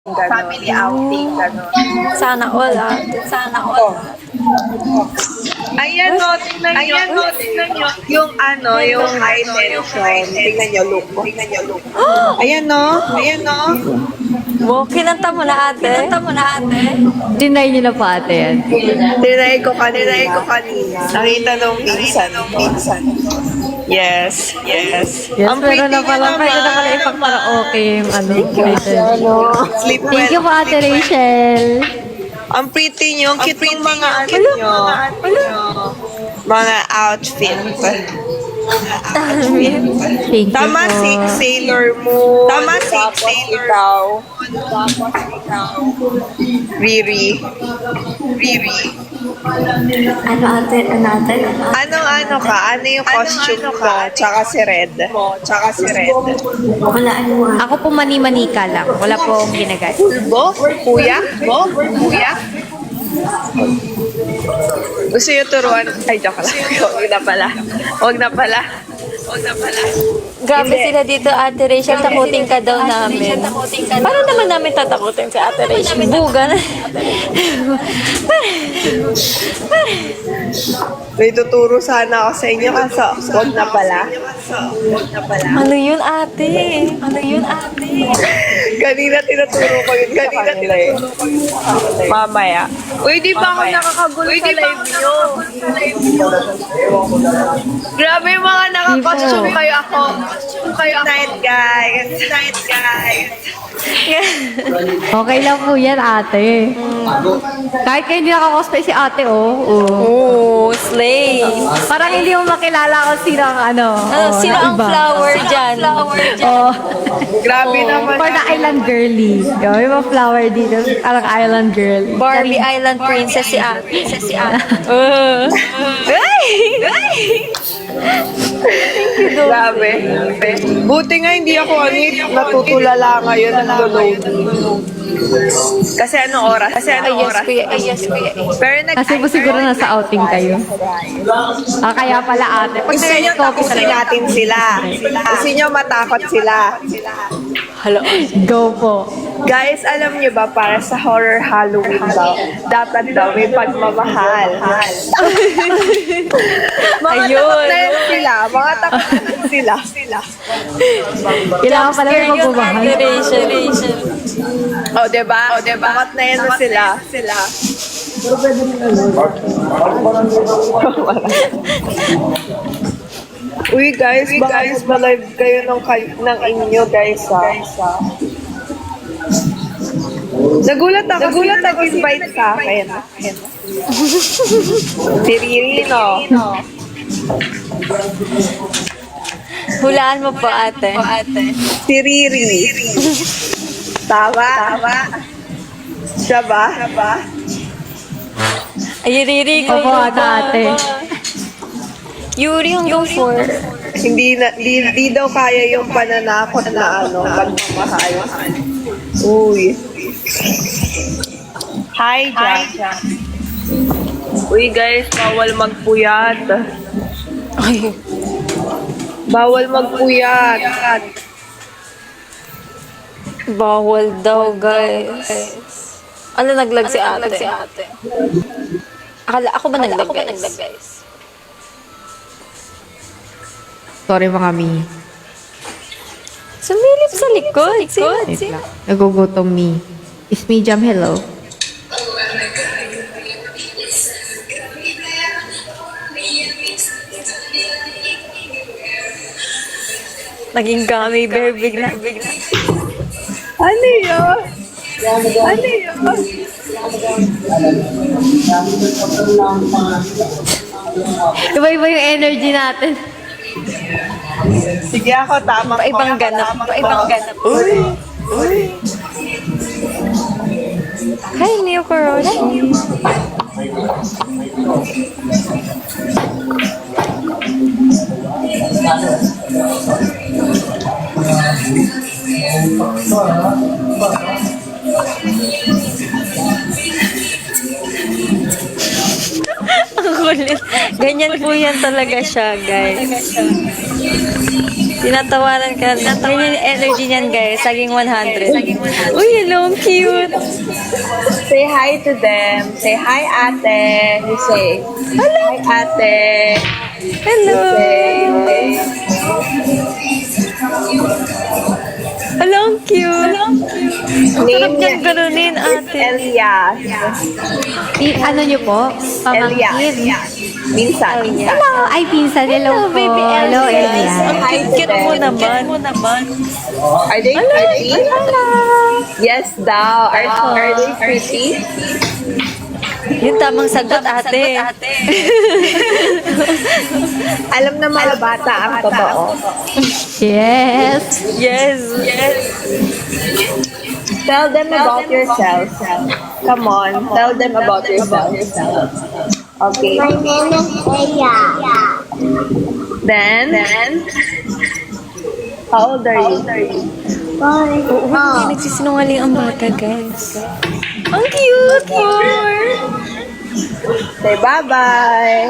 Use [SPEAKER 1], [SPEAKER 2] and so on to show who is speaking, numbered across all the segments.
[SPEAKER 1] Family outing, gano'n.
[SPEAKER 2] Sana all, Sana all.
[SPEAKER 1] Ayan o, tingnan nyo. Yung yung high tension. Tingnan nyo, look. Ayan o.
[SPEAKER 2] Mo, kinanta mo na ate.
[SPEAKER 3] Dinay niyo na po ate yan.
[SPEAKER 1] Tinry ko kanina. Nakita nung pinsan. Yes.
[SPEAKER 3] Yes,
[SPEAKER 1] Ang
[SPEAKER 3] pero
[SPEAKER 1] pretty
[SPEAKER 3] na pala,
[SPEAKER 1] niya
[SPEAKER 3] pwede na pala
[SPEAKER 1] naman.
[SPEAKER 3] ipag-karaoke yung
[SPEAKER 1] Sleep well.
[SPEAKER 3] Thank you po ate Rachel.
[SPEAKER 1] Ang pretty nyo. Ang cute ng mga nyo. Mga outfit.
[SPEAKER 3] Thank you
[SPEAKER 1] Tama
[SPEAKER 3] po.
[SPEAKER 1] si Sailor Moon. Tapos ikaw. Riri.
[SPEAKER 2] Ano ate?
[SPEAKER 1] Ano ka? Ano yung costume ko? Tsaka si Red.
[SPEAKER 2] Wala ano.
[SPEAKER 3] Ako po mani-manika lang. Wala po akong ginagat.
[SPEAKER 1] Bo? Kuya? Gusto yung turuan? Ay, joke lang. Huwag na pala.
[SPEAKER 2] Grabe sila dito, Ate Rachel. Takutin ka daw namin. Paano naman namin tatakutin si Ate Rachel? Buga na.
[SPEAKER 1] May tuturo sana ako sa inyo kaso huwag na pala.
[SPEAKER 2] Ano yun, ate?
[SPEAKER 1] Kanina tinuturo ko yun sa kanila eh. Mamaya. Uy, di ba ako nakakagulo sa live nyo? Grabe yung mga nakakostume kayo ako. Night guys.
[SPEAKER 3] Okay lang po yan ate. Kahit kayo hindi nakakosplay si ate
[SPEAKER 2] Oh, slay.
[SPEAKER 3] Parang hindi mo makilala kung sino ang
[SPEAKER 2] Sino ang
[SPEAKER 3] iba.
[SPEAKER 2] flower dyan?
[SPEAKER 3] Oh,
[SPEAKER 1] Grabe naman.
[SPEAKER 3] for the island girly. Yung mga flower dito. Parang island girly.
[SPEAKER 2] Barbie Island Princess si ate.
[SPEAKER 1] Grabe. Buti nga hindi ako natutulala ngayon ng load. Kasi anong oras?
[SPEAKER 2] Yes, kuya.
[SPEAKER 1] Pero
[SPEAKER 3] Kasi po siguro nasa outing kayo. Kaya pala ate. Pag
[SPEAKER 1] gusto nyo tapusin natin sila. Gusto nyo matakot sila.
[SPEAKER 3] Go po.
[SPEAKER 1] Guys, alam niyo ba, para sa horror Halloween dapat daw may pagmamahal. Mga takot na yan sila.
[SPEAKER 3] Kailangan pala may magbabahal.
[SPEAKER 2] Ate Rachel.
[SPEAKER 1] O, diba? Takot na yan sila. Uy, guys, live kayo ng inyo, guys, ha? Nagulat ako invite sa akin. Si Riri, no?
[SPEAKER 2] Hulaan mo po, ate.
[SPEAKER 1] Si Riri. Tama. Siya ba?
[SPEAKER 2] Ay, Riri ko.
[SPEAKER 3] Opo, ate.
[SPEAKER 2] Yuri hanggang 4.
[SPEAKER 1] Hindi daw kaya yung pananakot na pagmamahal. Uy. Hi, Jack. Uy, guys, bawal magpuyat.
[SPEAKER 2] Ay,
[SPEAKER 1] Bawal magpuyat.
[SPEAKER 2] bawal daw, guys. Ano naglag si ate? Ako ba naglag, guys?
[SPEAKER 3] Sorry mga mi.
[SPEAKER 2] Sumilip sa likod.
[SPEAKER 3] Wait lang. Nagugutom mi. Is me jam hello?
[SPEAKER 2] Naging gummy bear bigla.
[SPEAKER 1] Ano yun?
[SPEAKER 3] Iba-iba yung energy natin.
[SPEAKER 1] Sige ako, tama ko.
[SPEAKER 2] Ibang ganap.
[SPEAKER 1] Uy.
[SPEAKER 2] Hi, Neo Koroshi. Ang kulit. Ganyan po yan talaga siya, guys. Tinatawanan ka. Ganyan yung energy niyan, guys. Saging 100. Uy, hello, ang cute.
[SPEAKER 1] Say hi to them. Say hi, ate. You say, hi, ate.
[SPEAKER 2] Hello. Hello, ang cute. Ang sarap niyang ganunin, ate.
[SPEAKER 1] Elias.
[SPEAKER 3] Ano niyo po? Pamangkin.
[SPEAKER 1] Elias. Minsan.
[SPEAKER 3] Hello. Ay, pinsan. Hello po.
[SPEAKER 2] baby
[SPEAKER 3] Hello,
[SPEAKER 2] Elias.
[SPEAKER 3] Elias.
[SPEAKER 2] Ang cute mo naman.
[SPEAKER 1] Are they pretty? Yes daw. Are they pretty?
[SPEAKER 2] Yung tamang sagot, ate.
[SPEAKER 1] Alam na mga bata ang totoo.
[SPEAKER 3] Yes.
[SPEAKER 2] Yes.
[SPEAKER 1] Tell them about yourself. Come on, tell them about yourself. Okay.
[SPEAKER 4] My name is Aya.
[SPEAKER 1] Then, how old are you?
[SPEAKER 2] Hindi nagsisinungaling ang bata, guys. Ang cute mo.
[SPEAKER 1] Say bye-bye.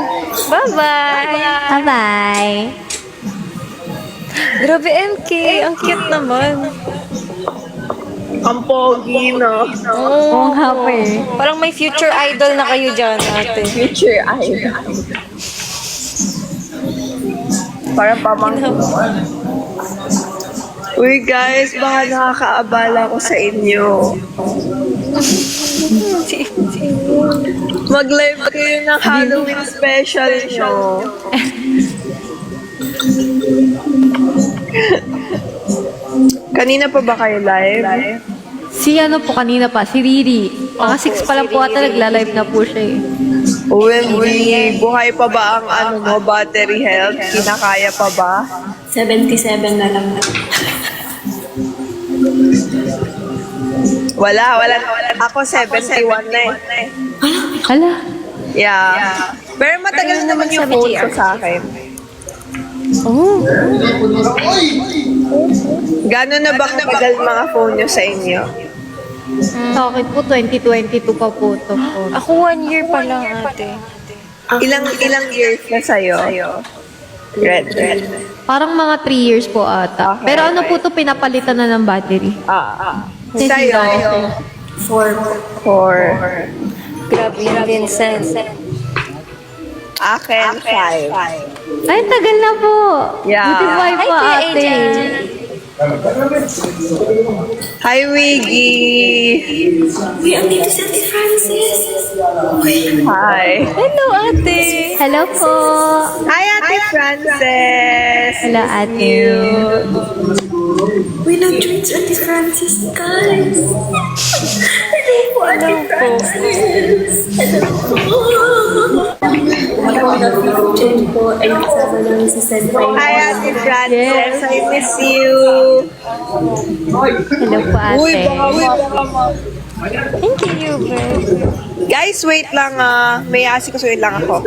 [SPEAKER 2] Bye-bye.
[SPEAKER 3] Bye-bye.
[SPEAKER 2] Grabe, MK. Ang cute naman.
[SPEAKER 1] Ang pogi, no?
[SPEAKER 3] Oo nga po eh.
[SPEAKER 2] Parang may future idol na kayo dyan, ate.
[SPEAKER 1] Future idol. Para pamangkin. Uy guys, baka nakakaabala ko sa inyo. Mag-live kayo ng Halloween special nyo. Kanina pa ba kayo live?
[SPEAKER 3] Si ano po kanina pa, si Riri. Mga 6 pa lang po ata nagla-live na po siya eh.
[SPEAKER 1] OMG, buhay pa ba ang ano mo, battery health? Kinakaya pa ba?
[SPEAKER 4] 77 na lang.
[SPEAKER 1] Wala. Ako 71 na eh.
[SPEAKER 3] Hala.
[SPEAKER 1] Yeah. Pero matagal naman yung phone ko sa akin.
[SPEAKER 2] Oh.
[SPEAKER 1] Gano'n na ba katagal mga phone nyo sa inyo?
[SPEAKER 3] Sa akin po, 2022 pa po ito po.
[SPEAKER 2] Ako 1 year pa lang, ate.
[SPEAKER 1] Ilang years na sa'yo? Red.
[SPEAKER 3] Parang mga 3 years po ata.
[SPEAKER 1] Okay.
[SPEAKER 3] Pero ano po to pinapalitan na ng battery.
[SPEAKER 1] Sa'yo? 4.
[SPEAKER 2] Grabe yung Vincent.
[SPEAKER 1] Akin, 5.
[SPEAKER 3] Ay, tagal na po.
[SPEAKER 1] Yeah.
[SPEAKER 3] Buti buhay
[SPEAKER 2] Hi,
[SPEAKER 3] po
[SPEAKER 2] Kuya
[SPEAKER 3] ate.
[SPEAKER 2] AJ.
[SPEAKER 1] Hi, Wiggy!
[SPEAKER 4] Uy, andito si Ate Francis.
[SPEAKER 1] Hi.
[SPEAKER 2] Hello, ate.
[SPEAKER 3] Hello po.
[SPEAKER 1] Hi, Ate Frances!
[SPEAKER 3] Hello ate.
[SPEAKER 4] Uy, nag-join si Ate Francis, guys. Hello po, Ate Francis. Hello po. Ako na po ay kasama namin si Senpai.
[SPEAKER 1] Hi, Ate Frances! I miss you!
[SPEAKER 3] Hello po
[SPEAKER 1] Uy,
[SPEAKER 3] ate.
[SPEAKER 1] baka
[SPEAKER 2] Thank you, babe.
[SPEAKER 1] Guys, wait lang may asikasuhin lang ako.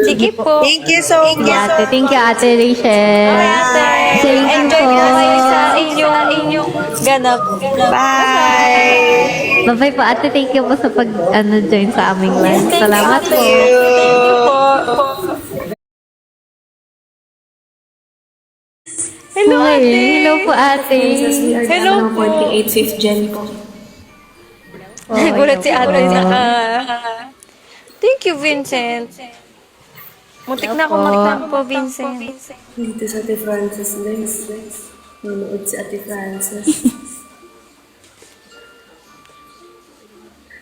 [SPEAKER 2] Sige po.
[SPEAKER 1] Thank you so much.
[SPEAKER 3] Thank you ate Rachel. Thank you
[SPEAKER 2] Enjoy
[SPEAKER 3] po.
[SPEAKER 2] po kayo sa inyong ganap.
[SPEAKER 1] Bye!
[SPEAKER 3] Bye-bye po ate. Thank you po sa join sa aming live. Salamat po.
[SPEAKER 1] Thank you!
[SPEAKER 2] Hello,
[SPEAKER 3] Hi.
[SPEAKER 2] ate.
[SPEAKER 3] Hello po ate.
[SPEAKER 2] Hello po.
[SPEAKER 4] 48 5th gen po.
[SPEAKER 2] Nagulat si ate naka. Thank you, Vincent. Muntik na ako magtampo, Vincent.
[SPEAKER 4] Dito sa Ate Francis, guys. Nanood si Ate Francis.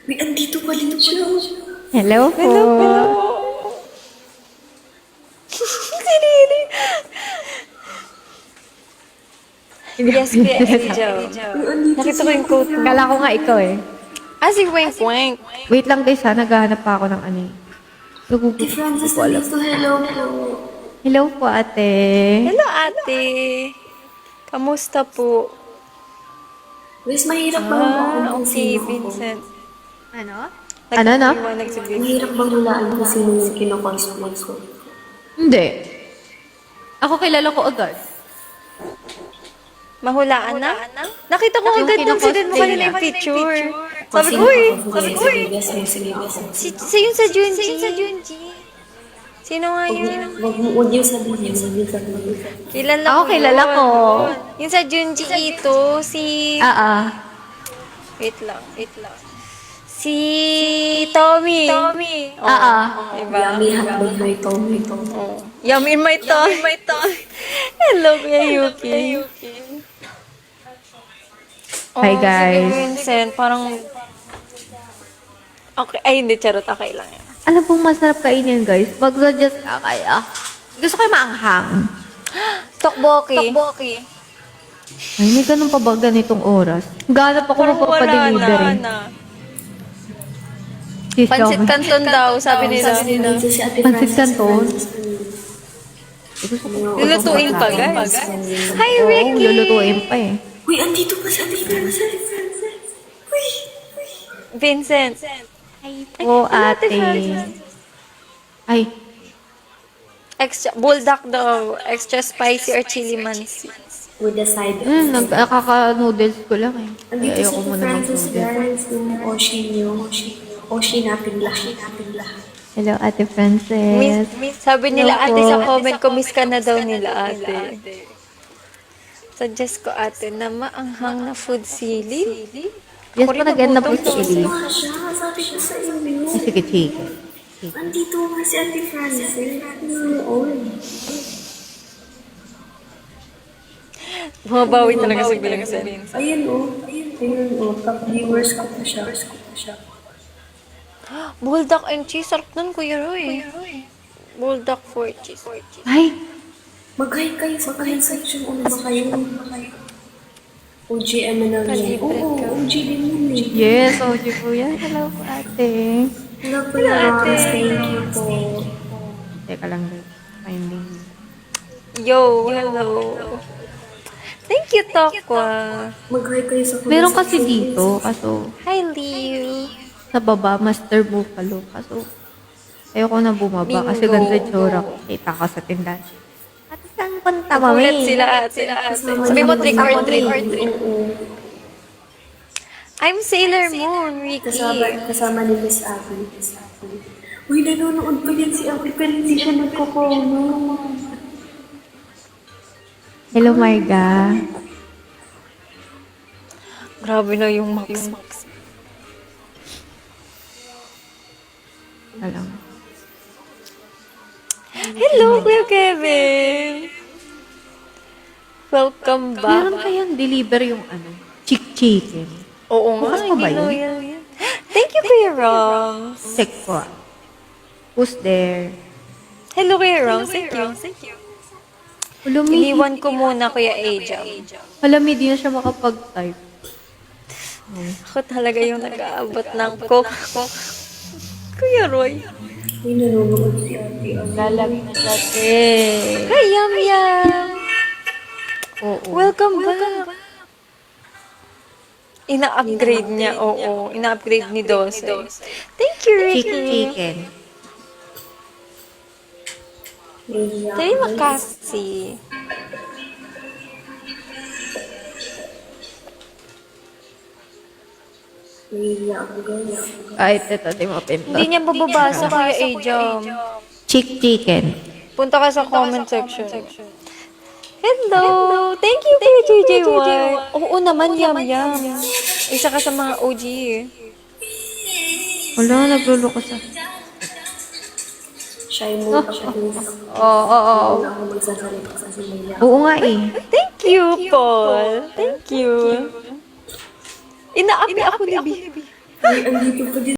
[SPEAKER 4] Uy, andito pa rin siya.
[SPEAKER 3] Hello po.
[SPEAKER 2] Sinili. Yes, Kuya Angel. Nakita ko yung quote mo.
[SPEAKER 3] Kala ko nga ikaw eh.
[SPEAKER 2] Ah, si Wank Wank.
[SPEAKER 3] Wait lang guys ha. Naghahanap pa ako ng ano eh.
[SPEAKER 4] Ate Francis, nandito. Hello po.
[SPEAKER 3] Hello po ate.
[SPEAKER 2] Hello, ate. Kamusta po?
[SPEAKER 4] Guys, mahirap ba hulaan kung
[SPEAKER 2] Okay,
[SPEAKER 4] sino ako?
[SPEAKER 2] Vincent.
[SPEAKER 3] Ano? Ano na?
[SPEAKER 2] Nagpapaliwanag si Vincent.
[SPEAKER 4] Mahirap bang hulaan kung sino yung kinocosplay ko?
[SPEAKER 3] Hindi. Ako kilala ko agad.
[SPEAKER 2] Mahulaan na? Nakita ko agad nung sinend mo kanina yung picture. Sabi ko,
[SPEAKER 4] Sino
[SPEAKER 2] uy!
[SPEAKER 4] ako? Sige, guys. Sige, guys.
[SPEAKER 2] Si yun sa Junji. Sino nga yun?
[SPEAKER 4] Huwag niyo sabihin. Huwag niyo sabihin.
[SPEAKER 2] Kilala
[SPEAKER 3] Ako,
[SPEAKER 2] ko
[SPEAKER 3] kilala
[SPEAKER 2] yun.
[SPEAKER 3] ko.
[SPEAKER 2] Yung sa Junji Ito, si... Wait lang. Si Tommy. Diba?
[SPEAKER 4] Yummy hotdog may Tommy.
[SPEAKER 2] Oh. Yum in my tongue. Hello, Kuya Yuki.
[SPEAKER 3] Hi,
[SPEAKER 2] Oh,
[SPEAKER 3] guys.
[SPEAKER 2] Si Vincent, parang... Okay, ay hindi, charot. Okay lang yan.
[SPEAKER 3] Alam pong masarap kainin, guys. Pag just kaya. Gusto ko yung maanghang.
[SPEAKER 2] Tokboki.
[SPEAKER 3] Ay, may ganun pa ba ganitong oras? Ganap ako
[SPEAKER 2] Parang wala
[SPEAKER 3] magpapadelivery.
[SPEAKER 2] na.
[SPEAKER 3] Sis,
[SPEAKER 2] Pansit
[SPEAKER 3] Joma.
[SPEAKER 2] Canton daw, sabi nila.
[SPEAKER 4] Dito si Ate
[SPEAKER 3] Pansit
[SPEAKER 4] Francis
[SPEAKER 3] Canton?
[SPEAKER 2] Lulutuin pa, guys. Hi,
[SPEAKER 3] Oo,
[SPEAKER 2] Ricky!
[SPEAKER 3] lulutuin pa eh.
[SPEAKER 4] Uy, andito pa si Ate Francis. Uy.
[SPEAKER 2] Vincent.
[SPEAKER 3] Oo, ate. Ay,
[SPEAKER 2] Extra, bulldog daw. Extra spicy or chili mansi.
[SPEAKER 4] With the side.
[SPEAKER 3] nakaka-noodles ko lang eh. Kaya
[SPEAKER 4] Andito si
[SPEAKER 3] ayoko
[SPEAKER 4] Ate
[SPEAKER 3] muna
[SPEAKER 4] Francis,
[SPEAKER 3] mag-noodles.
[SPEAKER 4] guys. Yung Oshi niyo. Oshi napigla.
[SPEAKER 3] Hello, Ate Frances.
[SPEAKER 2] Sabi nila,
[SPEAKER 3] Hello
[SPEAKER 2] ate,
[SPEAKER 3] po.
[SPEAKER 2] sa comment ko, miss ka na daw nila, ate. Suggest ko, ate, na maanghang na food sili.
[SPEAKER 3] Yes po, nag-end na po si Eli.
[SPEAKER 4] Nga siya. Sabi ko sa inyo.
[SPEAKER 3] Ay, sige, chicken.
[SPEAKER 4] Andito nga si Ate Francis.
[SPEAKER 2] Bumabawi talaga si Vincent.
[SPEAKER 4] Ayun o. Top-viewers ko pa siya.
[SPEAKER 2] Bulldog and cheese. Sarap nun, Kuya Roy. Bulldog for cheese.
[SPEAKER 3] Ay,
[SPEAKER 4] Mag-hi kayo sa comment section. Ano ba kayo? OG ano na yan? Oo, OG din yun eh.
[SPEAKER 3] yes, okay po yan. Hello po, ate.
[SPEAKER 4] Hello po Ross. Thank you po.
[SPEAKER 3] Teka lang, guys. Finding.
[SPEAKER 2] Yo, hello. Thank you, Tokwa.
[SPEAKER 4] Mag-hi kayo sa comment
[SPEAKER 3] Meron kasi
[SPEAKER 4] section.
[SPEAKER 3] dito, kaso
[SPEAKER 2] Hi, Liu.
[SPEAKER 3] sa baba, Master Buffalo. Kaso, ayoko na bumaba kasi
[SPEAKER 2] Bingo.
[SPEAKER 3] ganito yung tsura ko. Kita ko sa tindahan. Ate, saan punta, mami?
[SPEAKER 2] Ulit sila, ate. Sabi mo, trick or treat.
[SPEAKER 4] Oo.
[SPEAKER 2] I'm Sailor Moon, Ricky.
[SPEAKER 4] Kasama ni Miss Abby. Uy, nanonood pa yan si Abby pero hindi siya nagko-promo.
[SPEAKER 3] Hello, Marga.
[SPEAKER 2] Grabe na yung Max.
[SPEAKER 3] Alam.
[SPEAKER 2] Hello, Kuya Kevin. Welcome
[SPEAKER 3] Meron
[SPEAKER 2] back.
[SPEAKER 3] kayang deliver yung chicken.
[SPEAKER 2] Oo nga,
[SPEAKER 3] Bukas pa ba
[SPEAKER 2] hindi
[SPEAKER 3] yun?
[SPEAKER 2] loyal yan. Thank you, Kuya Ross.
[SPEAKER 3] Check ko. Who's there?
[SPEAKER 2] Hello, Kuya Ross. Thank you.
[SPEAKER 3] Ulumi.
[SPEAKER 2] Iniwan ko muna, Kuya Aja.
[SPEAKER 3] Alam, hindi na siya makapag-type.
[SPEAKER 2] Ako talaga yung nag-aabot ng coke. Kuya Roy.
[SPEAKER 4] Uy, nanonood si Abby.
[SPEAKER 3] Lalag na siya.
[SPEAKER 2] Hi, Yum Yum.
[SPEAKER 3] Oo.
[SPEAKER 2] Welcome back. Ina-upgrade niya, oo. Ina-upgrade ni Dose. Thank you, Ricky.
[SPEAKER 3] Chicken.
[SPEAKER 2] Tayo makasi.
[SPEAKER 3] Ay, ito, di mapinto.
[SPEAKER 2] Hindi niya bababasa, Kuya Aja.
[SPEAKER 3] Chicken.
[SPEAKER 2] Punta ka sa comment section. Hello! Thank you, Kuya JJ1. Oo naman, Yum Yum. Isa ka sa mga OG eh.
[SPEAKER 3] Wala, nagluluko siya.
[SPEAKER 4] Shy mo pa siya.
[SPEAKER 3] Oo.
[SPEAKER 4] Wala akong magsasalita kasi may
[SPEAKER 3] Oo nga eh.
[SPEAKER 2] Thank you, Paul. Thank you. Inaapi ako ni B.
[SPEAKER 4] Andito pa din